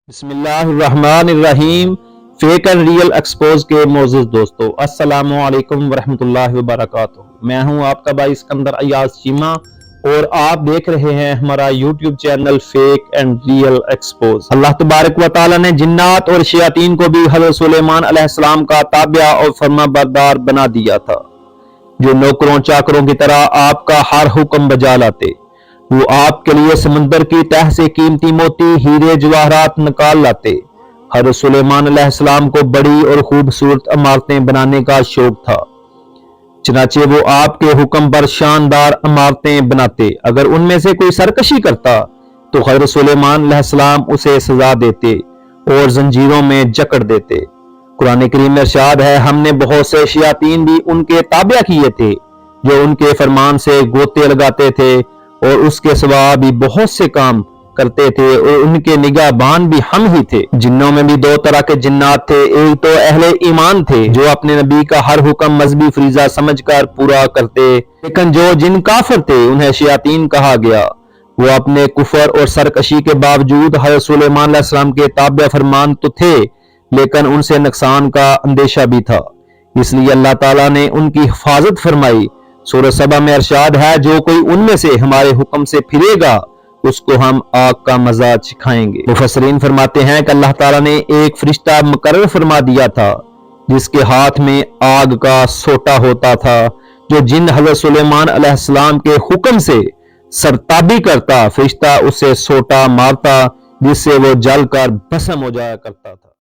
بسم اللہ الرحمن الرحیم۔ فیک اینڈ ریئل ایکسپوز کے معزز دوستو، السلام علیکم ورحمۃ اللہ وبرکاتہ۔ میں ہوں آپ کا بھائی سکندر ایاز چیمہ اور آپ دیکھ رہے ہیں ہمارا YouTube channel fake and real expose. Allah تبارک و تعالی نے جنات اور شیاطین کو بھی حضرت سلیمان علیہ السلام کا تابع اور فرما بردار بنا دیا تھا، جو نوکروں چاکروں کی طرح آپ کا ہر حکم بجا لاتے۔ وہ آپ کے لیے سمندر کی تہ سے قیمتی موتی، ہیرے جواہرات نکال لاتے۔ حضرت سلیمان علیہ السلام کو بڑی اور خوبصورت عمارتیں بنانے کا شوق تھا، چنانچہ وہ آپ کے حکم پر شاندار عمارتیں بناتے۔ اگر ان میں سے کوئی سرکشی کرتا تو حضرت سلیمان علیہ السلام اسے سزا دیتے اور زنجیروں میں جکڑ دیتے۔ قرآن کریم میں ارشاد ہے، ہم نے بہت سے شیاطین بھی ان کے تابع کیے تھے، جو ان کے فرمان سے گوتے لگاتے تھے اور اس کے سوا بھی بہت سے کام کرتے تھے، اور ان کے نگہبان بھی ہم ہی تھے۔ جنوں میں بھی دو طرح کے جنات تھے، ایک تو اہل ایمان تھے جو اپنے نبی کا ہر حکم مذہبی فریضہ سمجھ کر پورا کرتے، لیکن جو جن کافر تھے انہیں شیاطین کہا گیا۔ وہ اپنے کفر اور سرکشی کے باوجود حضرت سلیمان علیہ السلام کے تابع فرمان تو تھے، لیکن ان سے نقصان کا اندیشہ بھی تھا، اس لیے اللہ تعالیٰ نے ان کی حفاظت فرمائی۔ سورہ سبا میں ارشاد ہے، جو کوئی ان میں سے ہمارے حکم سے پھرے گا اس کو ہم آگ کا مزہ چکھائیں گے۔ مفسرین فرماتے ہیں کہ اللہ تعالیٰ نے ایک فرشتہ مقرر فرما دیا تھا جس کے ہاتھ میں آگ کا سوٹا ہوتا تھا، جو جن حضرت سلیمان علیہ السلام کے حکم سے سرتابی کرتا، فرشتہ اسے سوٹا مارتا، جس سے وہ جل کر بھسم ہو جایا کرتا تھا۔